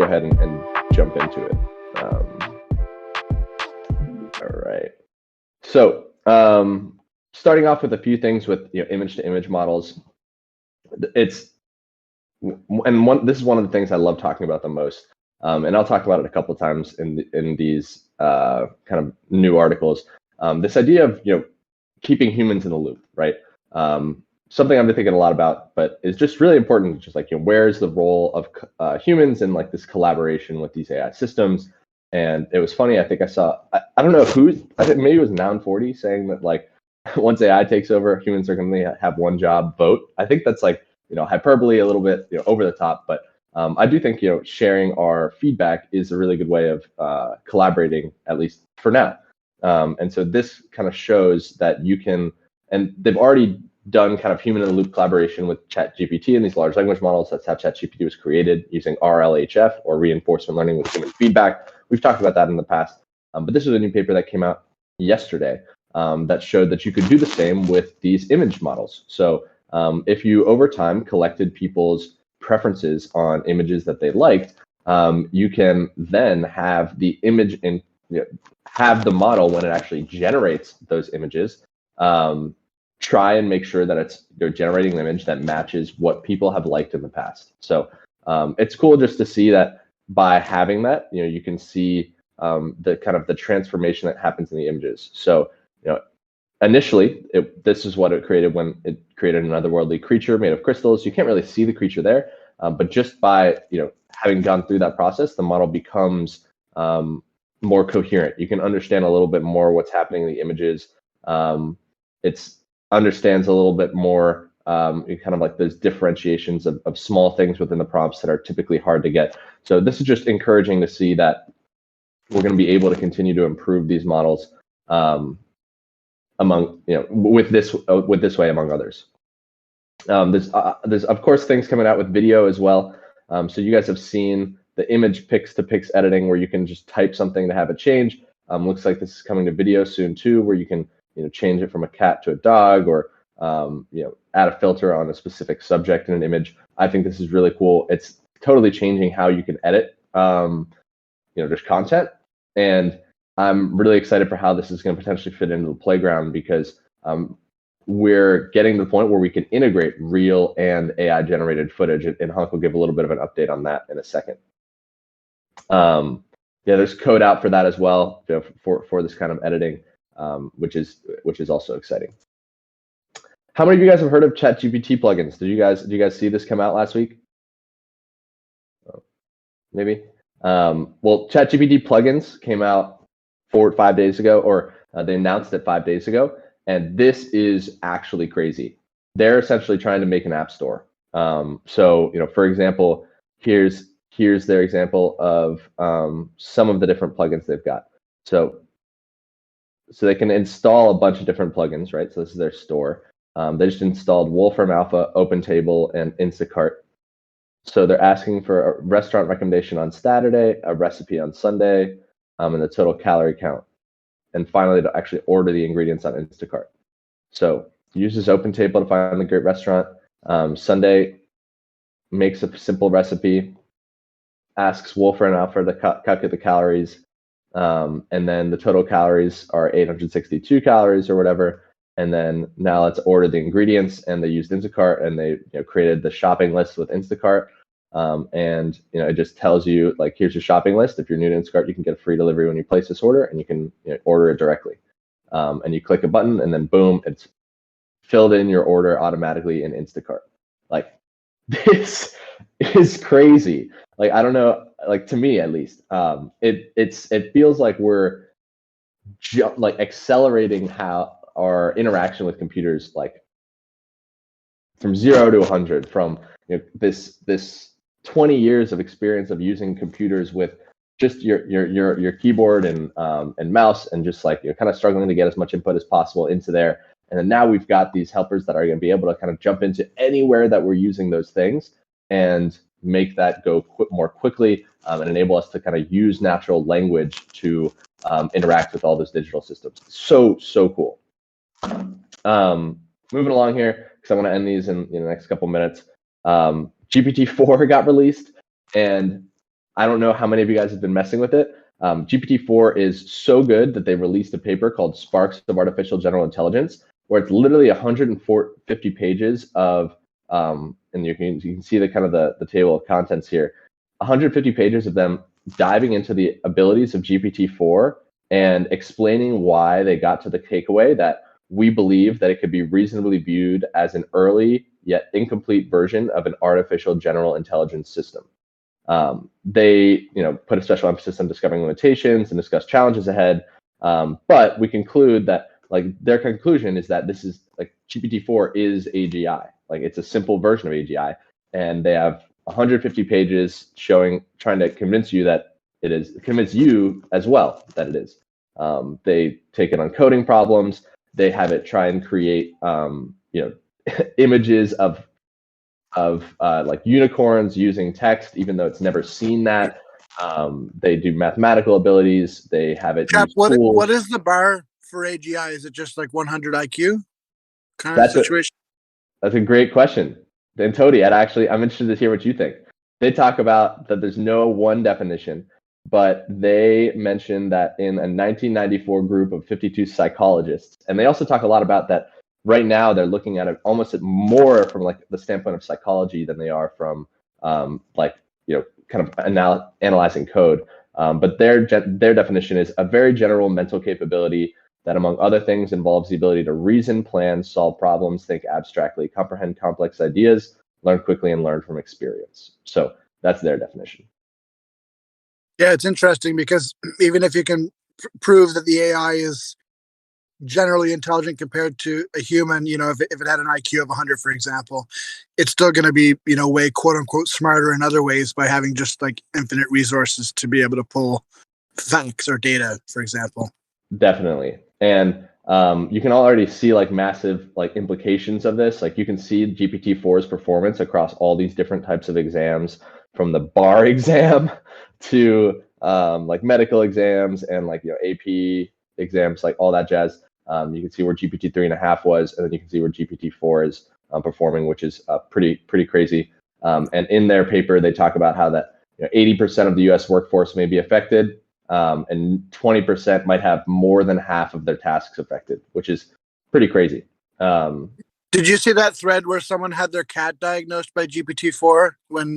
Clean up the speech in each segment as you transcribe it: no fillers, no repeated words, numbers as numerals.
go ahead and jump into it. All right. So starting off with a few things with image-to-image models. This is one of the things I love talking about the most, and I'll talk about it a couple of times in these kind of new articles. This idea of keeping humans in the loop, right? Something I've been thinking a lot about, but is just really important. Just like where's the role of humans in like this collaboration with these AI systems? And it was funny. I think I saw. I don't know who. I think maybe it was Noun 40 saying that like once AI takes over, humans are going to have one job: vote. I think that's like hyperbole, a little bit over the top, but I do think sharing our feedback is a really good way of collaborating, at least for now. And so this kind of shows that you can, and they've already done kind of human in the loop collaboration with ChatGPT and these large language models. That's how ChatGPT was created, using RLHF, or reinforcement learning with human feedback. We've talked about that in the past, but this is a new paper that came out yesterday that showed that you could do the same with these image models. So if you over time collected people's preferences on images that they liked, you can then have the image in have the model, when it actually generates those images, try and make sure that it's generating an image that matches what people have liked in the past. So it's cool just to see that by having that, you can see the kind of the transformation that happens in the images. So initially, this is what it created when it created an otherworldly creature made of crystals. You can't really see the creature there, but just by having gone through that process, the model becomes more coherent. You can understand a little bit more what's happening in the images. It understands a little bit more kind of like those differentiations of small things within the prompts that are typically hard to get. So this is just encouraging to see that we're going to be able to continue to improve these models among with this way, among others. There's of course things coming out with video as well. So you guys have seen the image pics-to-pics editing, where you can just type something to have it change. Looks like this is coming to video soon too, where you can change it from a cat to a dog, or add a filter on a specific subject in an image. I think this is really cool. It's totally changing how you can edit just content, and I'm really excited for how this is going to potentially fit into the playground, because we're getting to the point where we can integrate real and AI generated footage, and Hunk will give a little bit of an update on that in a second. There's code out for that as well, for this kind of editing, which is also exciting. How many of you guys have heard of ChatGPT plugins? Did you guys see this come out last week? Maybe. Well, ChatGPT plugins came out 4 or 5 days ago, or they announced it 5 days ago, and this is actually crazy. They're essentially trying to make an app store. So for example, here's their example of some of the different plugins they've got. So they can install a bunch of different plugins, right? So this is their store. They just installed Wolfram Alpha, OpenTable, and Instacart. So they're asking for a restaurant recommendation on Saturday, a recipe on Sunday, and the total calorie count. And finally, to actually order the ingredients on Instacart. So use this OpenTable to find a great restaurant. Sunday makes a simple recipe, asks Wolfram Alpha to calculate the calories, and then the total calories are 862 calories or whatever. And then now let's order the ingredients, and they used Instacart, and they created the shopping list with Instacart. And it just tells you, like, here's your shopping list. If you're new to Instacart, you can get a free delivery when you place this order, and you can order it directly. And you click a button, and then boom, it's filled in your order automatically in Instacart. Like, this is crazy. Like, I don't know, like, to me at least, it feels like we're accelerating how our interaction with computers, like from 0 to 100, from this 20 years of experience of using computers with just your keyboard and mouse, and just like kind of struggling to get as much input as possible into there. And then now we've got these helpers that are going to be able to kind of jump into anywhere that we're using those things and make that go more quickly, and enable us to kind of use natural language to interact with all those digital systems. So cool. Moving along here, because I want to end these in the next couple minutes. GPT-4 got released, and I don't know how many of you guys have been messing with it. GPT-4 is so good that they released a paper called Sparks of Artificial General Intelligence, where it's literally 150 pages of, and you can see the kind of the table of contents here, 150 pages of them diving into the abilities of GPT-4 and explaining why they got to the takeaway that we believe that it could be reasonably viewed as an early yet incomplete version of an artificial general intelligence system. They put a special emphasis on discovering limitations and discuss challenges ahead. But we conclude that their conclusion is that this is GPT-4 is AGI. It's a simple version of AGI, and they have 150 pages trying to convince you that it is, convince you as well that it is. They take it on coding problems. They have it try and create images of unicorns using text, even though it's never seen that. They do mathematical abilities. They have it use tools. What is the bar for AGI? Is it just 100 IQ kind of situation? That's a great question. And Tody, I'm interested to hear what you think. They talk about that there's no one definition, but they mentioned that in a 1994 group of 52 psychologists, and they also talk a lot about that right now they're looking at it almost more from the standpoint of psychology than they are from kind of analyzing code. But their definition is a very general mental capability that, among other things, involves the ability to reason, plan, solve problems, think abstractly, comprehend complex ideas, learn quickly, and learn from experience. So that's their definition. Yeah, it's interesting because even if you can prove that the AI is generally intelligent compared to a human, if it had an IQ of 100, for example, it's still going to be, way quote unquote smarter in other ways by having just infinite resources to be able to pull facts or data, for example. Definitely. And you can already see massive implications of this. You can see GPT-4's performance across all these different types of exams, from the bar exam to medical exams and AP exams, all that jazz. You can see where GPT 3.5 was, and then you can see where GPT-4 is performing, which is pretty crazy. And in their paper, they talk about how that 80% of the U.S. workforce may be affected, and 20% might have more than half of their tasks affected, which is pretty crazy. Did you see that thread where someone had their cat diagnosed by GPT-4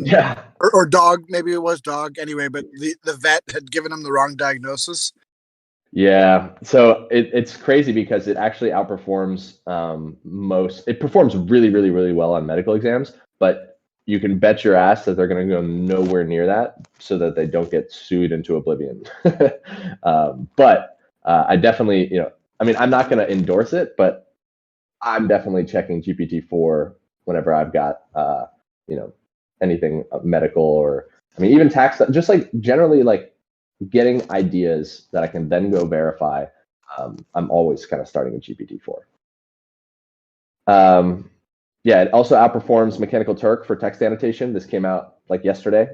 Yeah. or dog? Maybe it was dog anyway, but the vet had given him the wrong diagnosis. Yeah, so it's crazy because it actually outperforms most. It performs really, really, really well on medical exams, but you can bet your ass that they're going to go nowhere near that, so that they don't get sued into oblivion. But I definitely, I'm not going to endorse it, but I'm definitely checking GPT-4 whenever I've got, anything medical, or even tax, just generally getting ideas that I can then go verify. I'm always kind of starting with GPT-4. Yeah, it also outperforms Mechanical Turk for text annotation. This came out yesterday,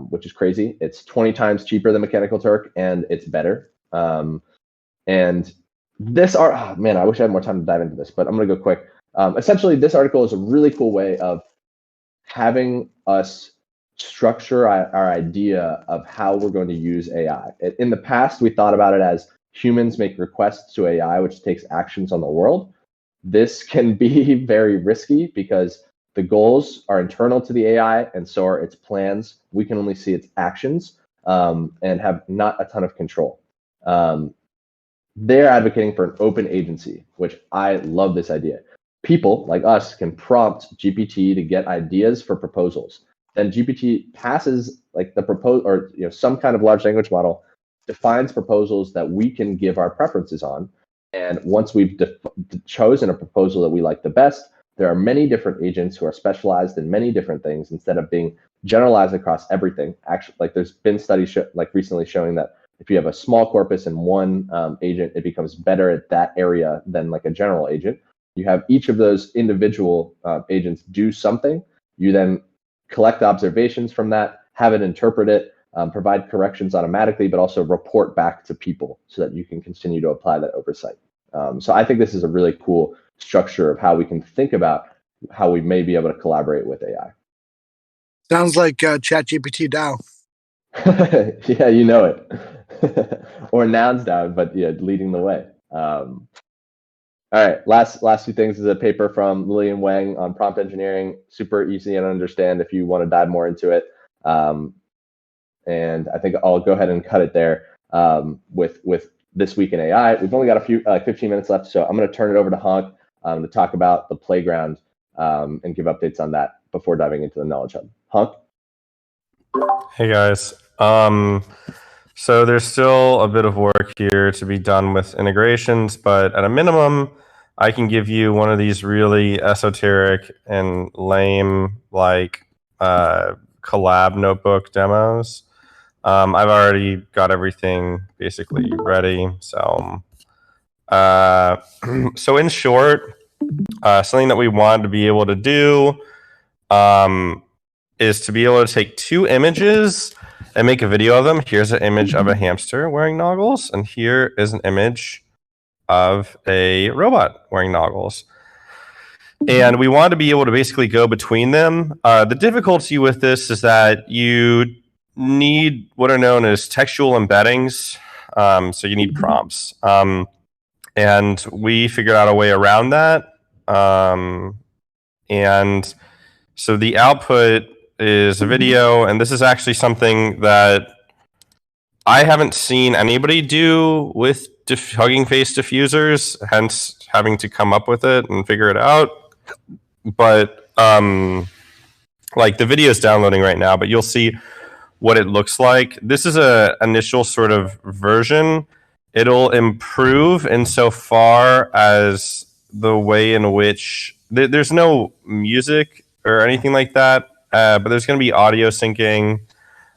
which is crazy. It's 20 times cheaper than Mechanical Turk, and it's better. And this I wish I had more time to dive into this, but I'm going to go quick. Essentially, this article is a really cool way of having us structure our idea of how we're going to use AI. In the past, we thought about it as humans make requests to AI, which takes actions on the world. This can be very risky because the goals are internal to the AI, and so are its plans. We can only see its actions, and have not a ton of control. They're advocating for an open agency, which I love this idea. People like us can prompt GPT to get ideas for proposals. Then GPT passes the proposal, or some kind of large language model defines proposals that we can give our preferences on. And once we've chosen a proposal that we like the best, there are many different agents who are specialized in many different things instead of being generalized across everything. Actually, there's been studies recently showing that if you have a small corpus in one agent, it becomes better at that area than a general agent. You have each of those individual agents do something. You then collect observations from that, have it interpret it, provide corrections automatically, but also report back to people so that you can continue to apply that oversight. So I think this is a really cool structure of how we can think about how we may be able to collaborate with AI. Sounds like ChatGPT DAO. Yeah, you know it. Or Nouns down, but yeah, leading the way. All right, last two things is a paper from Lillian Wang on prompt engineering. Super easy and understand if you want to dive more into it. And I think I'll go ahead and cut it there with this week in AI. We've only got a few 15 minutes left, so I'm going to turn it over to Hank to talk about the playground and give updates on that before diving into the Knowledge Hub. Hank? Hey guys. So there's still a bit of work here to be done with integrations, but at a minimum, I can give you one of these really esoteric and lame like collab notebook demos. I've already got everything basically ready. So, so in short, something that we wanted to be able to do is to be able to take two images and make a video of them. Here's an image of a hamster wearing goggles, and here is an image of a robot wearing goggles. And we want to be able to basically go between them. The difficulty with this is that you need what are known as textual embeddings. So you need prompts. And we figured out a way around that. And so the output is a video, and this is actually something that I haven't seen anybody do with Hugging Face diffusers, hence having to come up with it and figure it out. But like the video is downloading right now, but you'll see what it looks like. This is a initial sort of version. It'll improve insofar as the way in which there's no music or anything like that, but there's going to be audio syncing,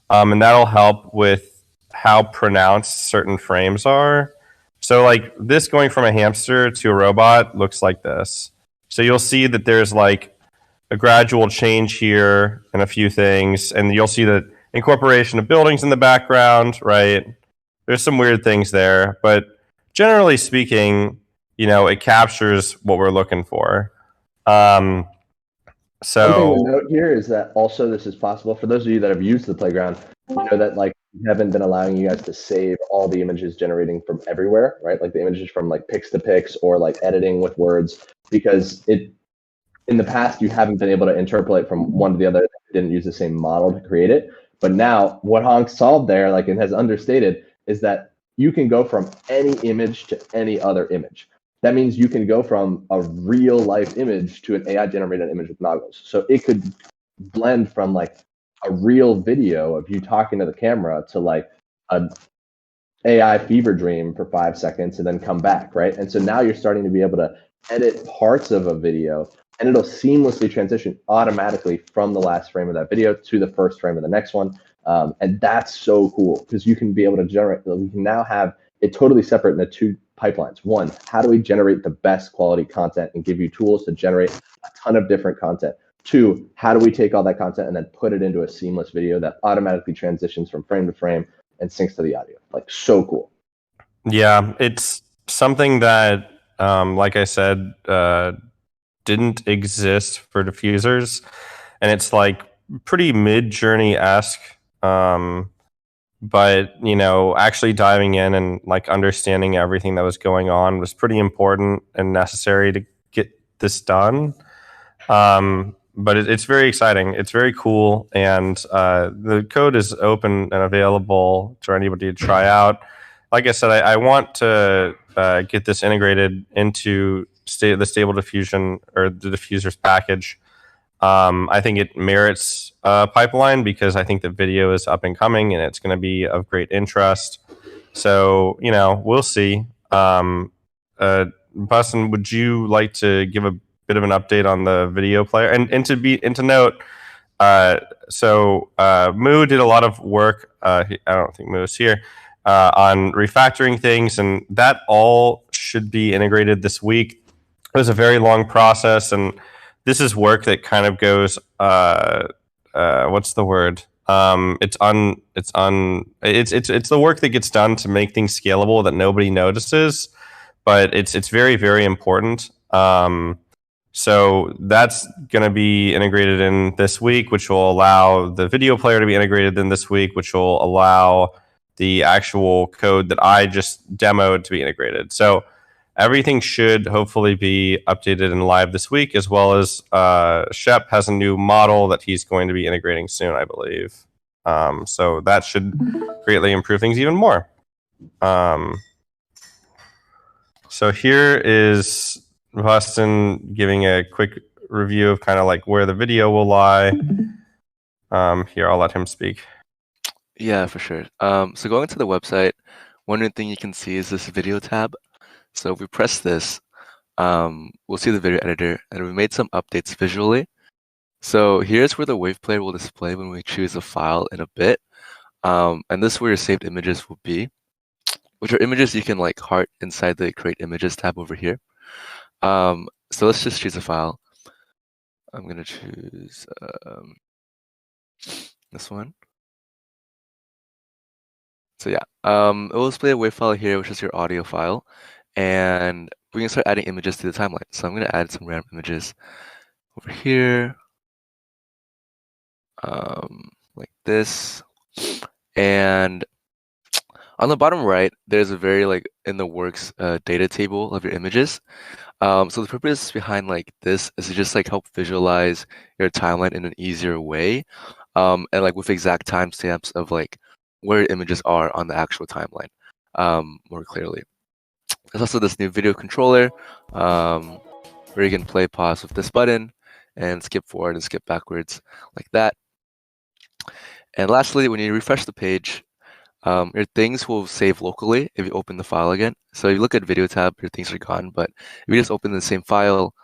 and that'll help with how pronounced certain frames are. So like this going from a hamster to a robot looks like this. So you'll see that there's like a gradual change here and a few things, and you'll see the incorporation of buildings in the background, right? There's some weird things there, but generally speaking, you know, it captures what we're looking for. So one thing to note here is that also this is possible for those of you that have used the playground. You know that like we haven't been allowing you guys to save all the images generating from everywhere, right? Like the images from like Pix to Pix or like editing with words, because it in the past you haven't been able to interpolate from one to the other. You didn't use the same model to create it, but now what Hank solved there, like and has understated, is that you can go from any image to any other image. That means you can go from a real life image to an AI generated image with goggles. So it could blend from like a real video of you talking to the camera to like an AI fever dream for 5 seconds and then come back, right? And so now you're starting to be able to edit parts of a video, and it'll seamlessly transition automatically from the last frame of that video to the first frame of the next one. And that's so cool because you can be able to generate, we can now have it totally separate into two pipelines. One, how do we generate the best quality content and give you tools to generate a ton of different content? Two, how do we take all that content and then put it into a seamless video that automatically transitions from frame to frame and syncs to the audio? Like, so cool. Yeah, it's something that, like I said, didn't exist for diffusers, and it's like pretty mid-journey-esque. But you know, actually diving in and like understanding everything that was going on was pretty important and necessary to get this done. But it's very exciting. It's very cool, and the code is open and available for anybody to try out. Like I said, I want to get this integrated into the Stable Diffusion or the diffusers package. I think it merits a pipeline because I think the video is up and coming and it's going to be of great interest. So, you know, we'll see. Bustin, would you like to give a bit of an update on the video player? And to note, Moo did a lot of work. I don't think Moo is here. On refactoring things, and that all should be integrated this week. It was a very long process, and this is work that kind of goes. What's the word? It's the work that gets done to make things scalable that nobody notices, but it's very, very important. So that's going to be integrated in this week, which will allow the video player to be integrated in this week, which will allow the actual code that I just demoed to be integrated. So everything should hopefully be updated and live this week, as well as Shep has a new model that he's going to be integrating soon, I believe. So that should greatly improve things even more. So here is Boston giving a quick review of kind of like where the video will lie. Here, I'll let him speak. Yeah, for sure. So going to the website, one thing you can see is this video tab. So if we press this, we'll see the video editor, and we made some updates visually. So here's where the wave player will display when we choose a file in a bit. And this is where your saved images will be, which are images you can like heart inside the create images tab over here. So let's just choose a file. I'm gonna choose this one. So yeah, it will display a WAV file here, which is your audio file, and we can start adding images to the timeline. So I'm gonna add some random images over here, like this, and on the bottom right, there's a very like in the works data table of your images. So the purpose behind like this is to just like help visualize your timeline in an easier way, and like with exact timestamps of like where images are on the actual timeline more clearly. There's also this new video controller where you can play pause with this button and skip forward and skip backwards like that. And lastly, when you refresh the page, your things will save locally if you open the file again. So if you look at video tab, your things are gone, but if you just open the same file,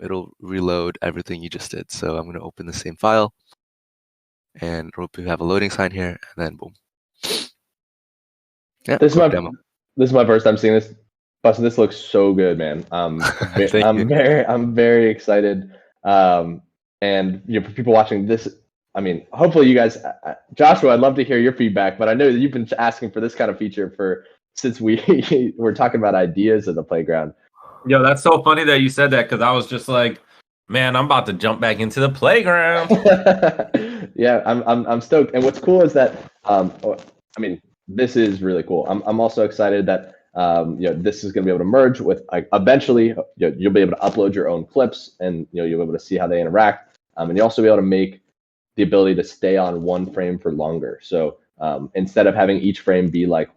it'll reload everything you just did. So I'm going to open the same file, and we have a loading sign here, and then boom. Yeah, This is my first time seeing this. Bustin', this looks so good, man. I'm very excited. And you know, for people watching this, I mean, hopefully you guys, Joshua, I'd love to hear your feedback, but I know that you've been asking for this kind of feature since we were talking about ideas of the playground. Yo, that's so funny that you said that, because I was just like, man, I'm about to jump back into the playground. Yeah, I'm stoked. And what's cool is that, I mean, this is really cool. I'm also excited that you know, this is going to be able to merge with eventually you'll be able to upload your own clips, and you'll be able to see how they interact, and you'll also be able to make the ability to stay on one frame for longer. So instead of having each frame be like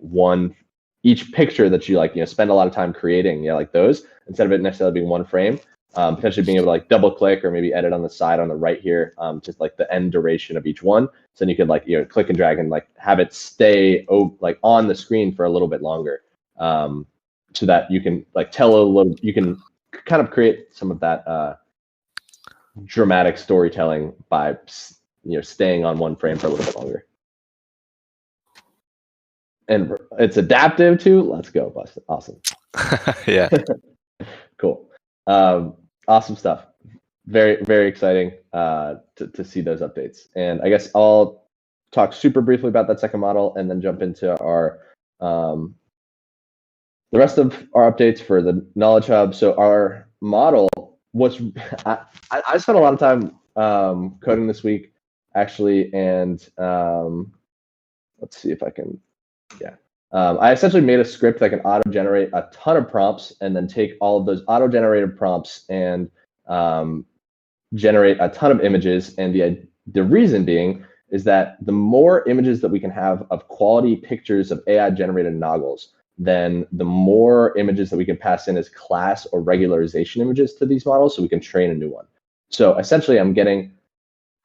each picture that you spend a lot of time creating, like those, instead of it necessarily being one frame, potentially being able to like double click or maybe edit on the side on the right here, just like the end duration of each one. So then you could like click and drag and like have it stay like on the screen for a little bit longer, so that you can like tell a little, you can kind of create some of that dramatic storytelling by staying on one frame for a little bit longer. And it's adaptive too. Let's go, Bustin'. Awesome. Yeah. Cool. Awesome stuff. Very, very exciting to see those updates. And I guess I'll talk super briefly about that second model and then jump into our the rest of our updates for the Knowledge Hub. So our model was, I spent a lot of time coding this week, actually, and let's see if I can, I essentially made a script that can auto-generate a ton of prompts and then take all of those auto-generated prompts and generate a ton of images. And the reason being is that the more images that we can have of quality pictures of AI-generated noggles, then the more images that we can pass in as class or regularization images to these models so we can train a new one. So essentially, I'm getting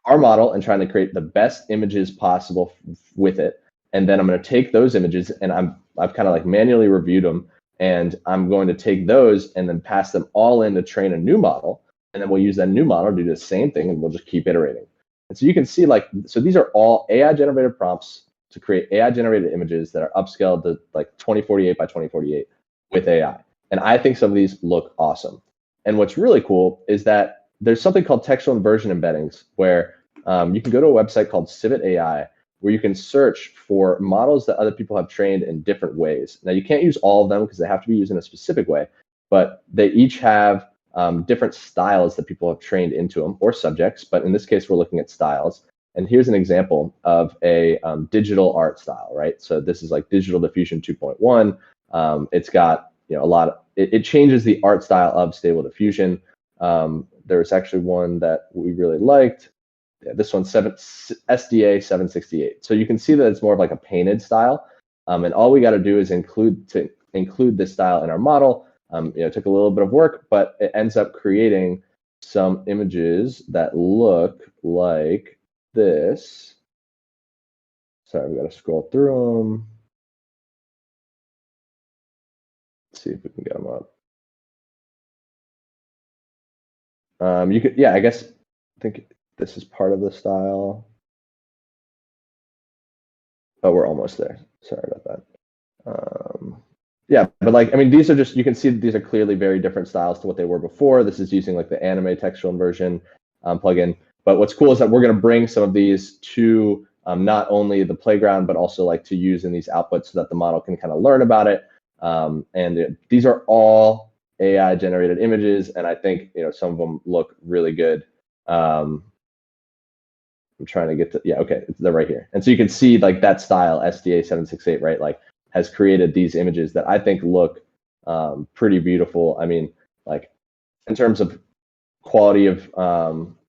our model and trying to create the best images possible with it. And then I'm going to take those images, and I've kind of like manually reviewed them, and I'm going to take those and then pass them all in to train a new model. And then we'll use that new model to do the same thing, and we'll just keep iterating. And so you can see, like, so these are all AI-generated prompts to create AI-generated images that are upscaled to like 2048 by 2048 with AI. And I think some of these look awesome. And what's really cool is that there's something called textual inversion embeddings, where you can go to a website called Civet AI, where you can search for models that other people have trained in different ways. Now, you can't use all of them because they have to be used in a specific way, but they each have different styles that people have trained into them, or subjects, but in this case, we're looking at styles. And here's an example of a digital art style, right? So this is like Digital Diffusion 2.1. It's got a lot of, it changes the art style of Stable Diffusion. There was actually one that we really liked. Yeah, this one's SDA 768. So you can see that it's more of like a painted style. And all we got to do is include this style in our model. It took a little bit of work, but it ends up creating some images that look like this. Sorry, we got to scroll through them. Let's see if we can get them up. You could, yeah, I think this is part of the style. Oh, we're almost there. Sorry about that. Yeah, but like, I mean, these are just, you can see that these are clearly very different styles to what they were before. This is using like the anime textual inversion plugin. But what's cool is that we're going to bring some of these to not only the playground, but also like to use in these outputs so that the model can kind of learn about it. These are all AI generated images, and I think some of them look really good. I'm trying to get to, yeah, okay, they're right here. And so you can see like that style SDA 768, right? Like has created these images that I think look pretty beautiful. I mean, like in terms of quality of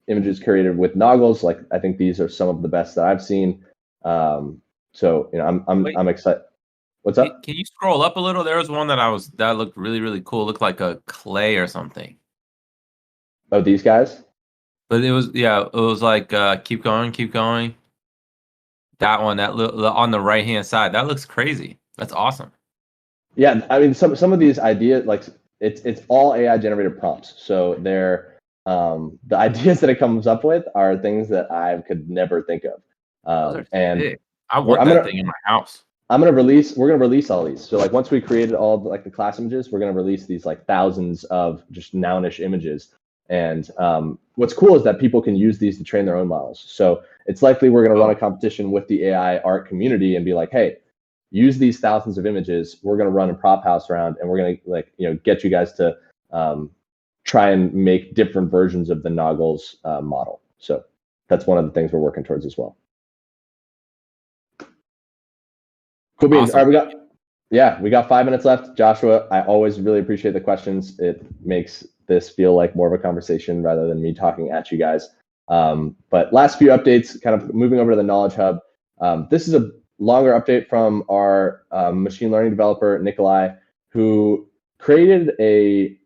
images created with Noggles, like I think these are some of the best that I've seen. So I'm excited. What's up? Can you scroll up a little? There was one that looked really, really cool. Looked like a clay or something. Oh, these guys? But it was, yeah, it was like keep going, keep going. That one, that on the right hand side, that looks crazy. That's awesome. Yeah, I mean some of these ideas, like it's all AI generated prompts. So they're the ideas that it comes up with are things that I could never think of. And big. I want that thing in my house. We're gonna release all these. So like once we created all the, like the class images, we're gonna release these like thousands of just nounish images. And what's cool is that people can use these to train their own models. So it's likely we're gonna run a competition with the AI art community and be like, hey, use these thousands of images. We're gonna run a prop house round, and we're gonna get you guys to try and make different versions of the Noggles model. So that's one of the things we're working towards as well. Cool beans. Awesome. All right, we got 5 minutes left. Joshua, I always really appreciate the questions. It makes this feel like more of a conversation rather than me talking at you guys. But last few updates, kind of moving over to the Knowledge Hub. This is a longer update from our machine learning developer, Nikolai, who created a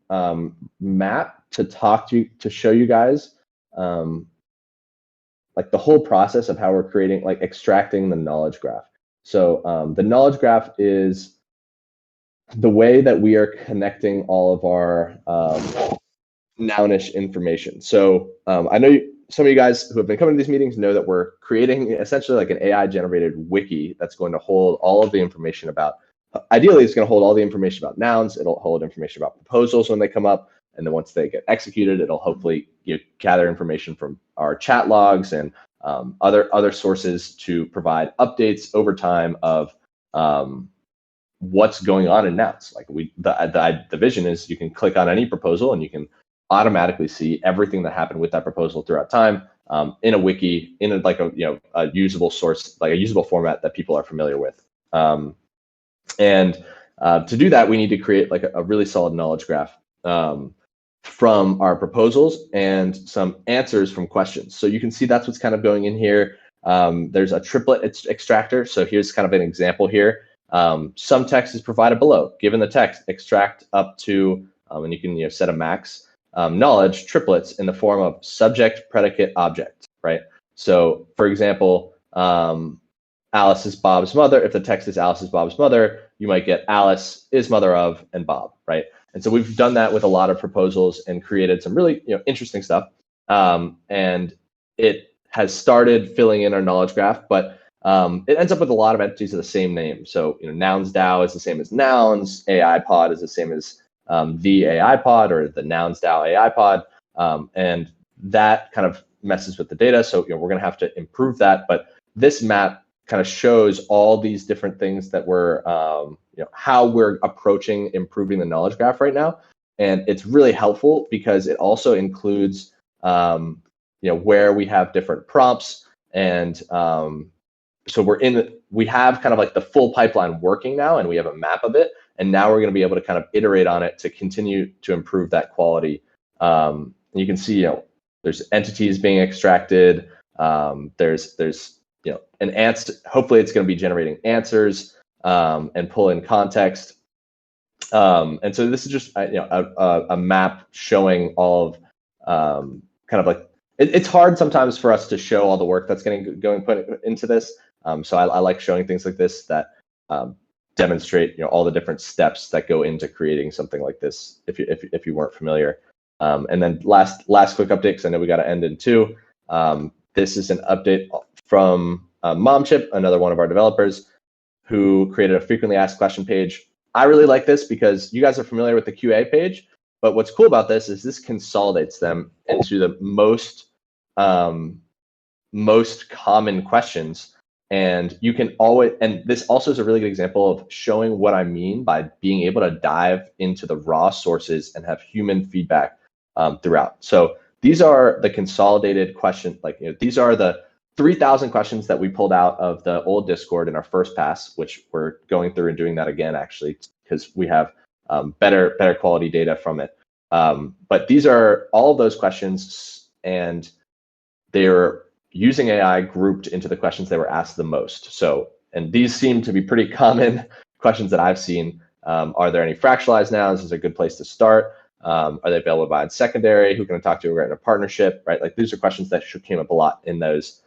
map to show you guys like the whole process of how we're creating, like extracting the knowledge graph. So the knowledge graph is the way that we are connecting all of our nounish information. So I know some of you guys who have been coming to these meetings know that we're creating essentially like an AI generated wiki that's going to hold all of the information about, ideally it's going to hold all the information about nouns. It'll hold information about proposals when they come up. And then once they get executed, it'll hopefully gather information from our chat logs and other sources to provide updates over time of what's going on in nouns. Like the vision is you can click on any proposal and you can automatically see everything that happened with that proposal throughout time in a wiki, in a usable source, like a usable format that people are familiar with. And to do that, we need to create like a really solid knowledge graph from our proposals and some answers from questions. So you can see that's what's kind of going in here. There's a triplet extractor. So here's kind of an example here. Some text is provided below. Given the text, extract up to, and you can set a max, knowledge triplets in the form of subject, predicate, object, right? So for example, Alice is Bob's mother. If the text is Alice is Bob's mother, you might get Alice is mother of and Bob, right? And so we've done that with a lot of proposals and created some really interesting stuff. And it has started filling in our knowledge graph, but it ends up with a lot of entities of the same name. So Nouns DAO is the same as Nouns. AI pod is the same as the AI pod or the Nouns DAO AI pod. And that kind of messes with the data. So we're going to have to improve that. But this map kind of shows all these different things that we're, how we're approaching improving the knowledge graph right now. And it's really helpful because it also includes, where we have different prompts. And so we have kind of like the full pipeline working now, and we have a map of it. And now we're going to be able to kind of iterate on it to continue to improve that quality. And you can see, there's entities being extracted. There's an answer. Hopefully it's going to be generating answers and pull in context. And so this is just a map showing all of kind of like, it's hard sometimes for us to show all the work that's going put into this. So I like showing things like this that demonstrate all the different steps that go into creating something like this if you weren't familiar. And then last quick update, because I know we got to end in 2. This is an update from Momchip, another one of our developers, who created a frequently asked question page. I really like this because you guys are familiar with the QA page, but what's cool about this is this consolidates them into the most common questions. And you can always, and this also is a really good example of showing what I mean by being able to dive into the raw sources and have human feedback throughout. So these are the consolidated questions, these are the 3,000 questions that we pulled out of the old Discord in our first pass, which we're going through and doing that again, actually, because we have better quality data from it. But these are all of those questions, and they're using AI grouped into the questions they were asked the most. So, and these seem to be pretty common questions that I've seen. Are there any fractionalized nouns? Is a good place to start? Are they available by secondary? Who can I talk to? We're in a partnership, right? Like these are questions that came up a lot in those,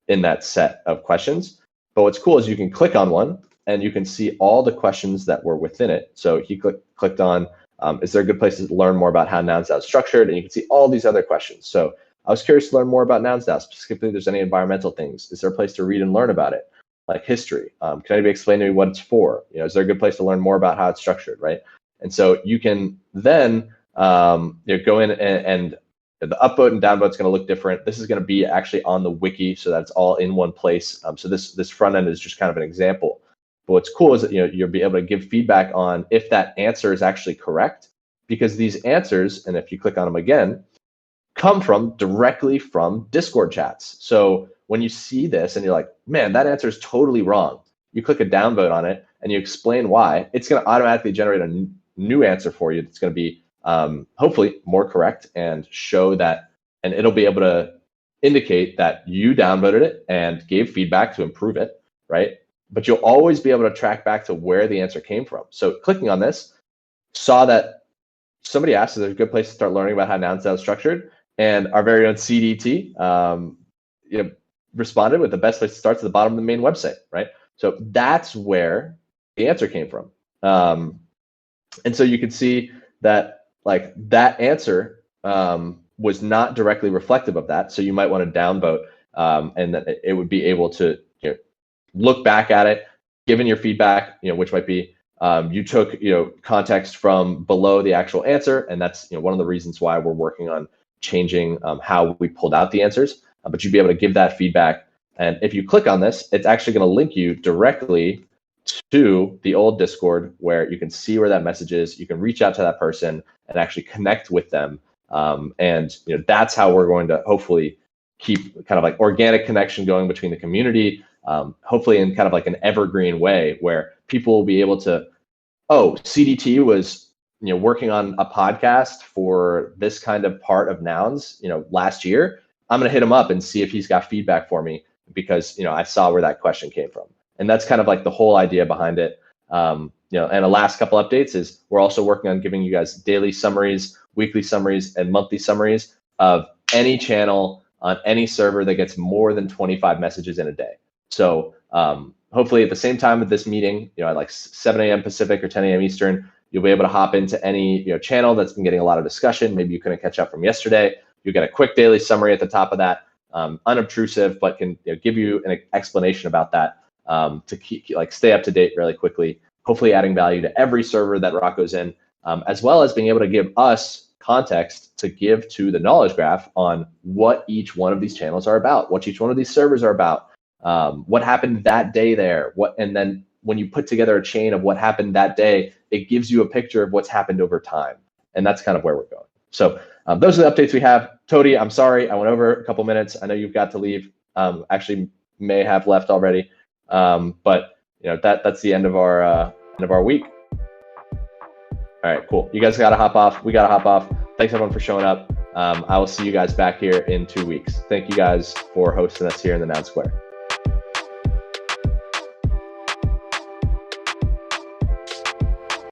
in that set of questions. But what's cool is you can click on one and you can see all the questions that were within it. So he clicked on, is there a good place to learn more about how nouns are structured? And you can see all these other questions. So I was curious to learn more about nouns now, specifically if there's any environmental things. Is there a place to read and learn about it? Like history. Can anybody explain to me what it's for? Is there a good place to learn more about how it's structured, right? And so you can then go in and the upvote and downvote is going to look different. This is going to be actually on the wiki, so that's all in one place. So this front end is just kind of an example. But what's cool is that you'll be able to give feedback on if that answer is actually correct, because these answers, and if you click on them again, come directly from Discord chats. So when you see this and you're like, man, that answer is totally wrong, you click a downvote on it and you explain why, it's going to automatically generate a new answer for you that's going to be hopefully more correct and show that, and it'll be able to indicate that you downvoted it and gave feedback to improve it, right? But you'll always be able to track back to where the answer came from. So clicking on this, saw that somebody asked, is there a good place to start learning about how nouns are structured? And our very own CDT responded with the best place to start to the bottom of the main website, right? So that's where the answer came from. And so you can see that that answer was not directly reflective of that. So you might want to downvote, and that it would be able to look back at it, given your feedback, which might be you took context from below the actual answer, and that's one of the reasons why we're working on changing how we pulled out the answers. But you'd be able to give that feedback, and if you click on this, it's actually going to link you directly to the old Discord, where you can see where that message is. You can reach out to that person and actually connect with them, and that's how we're going to hopefully keep kind of like organic connection going between the community, hopefully in kind of like an evergreen way where people will be able to, oh, CDT was working on a podcast for this kind of part of nouns last year. I'm going to hit him up and see if he's got feedback for me, because I saw where that question came from. And that's kind of like the whole idea behind it. And the last couple updates is we're also working on giving you guys daily summaries, weekly summaries, and monthly summaries of any channel on any server that gets more than 25 messages in a day. So hopefully at the same time of this meeting, at like 7 a.m. Pacific or 10 a.m. Eastern, you'll be able to hop into any channel that's been getting a lot of discussion. Maybe you couldn't catch up from yesterday. You get a quick daily summary at the top of that, unobtrusive, but can give you an explanation about that. To keep stay up to date really quickly, hopefully adding value to every server that Rocco's in, as well as being able to give us context to give to the knowledge graph on what each one of these channels are about, what each one of these servers are about, what happened that day there, and then when you put together a chain of what happened that day, it gives you a picture of what's happened over time. And that's kind of where we're going. So those are the updates we have. Tody, I'm sorry, I went over a couple minutes. I know you've got to leave. Actually, may have left already. But that's the end of our week. All right, cool. You guys gotta hop off. We gotta hop off. Thanks everyone for showing up. I will see you guys back here in 2 weeks. Thank you guys for hosting us here in the Noun Square.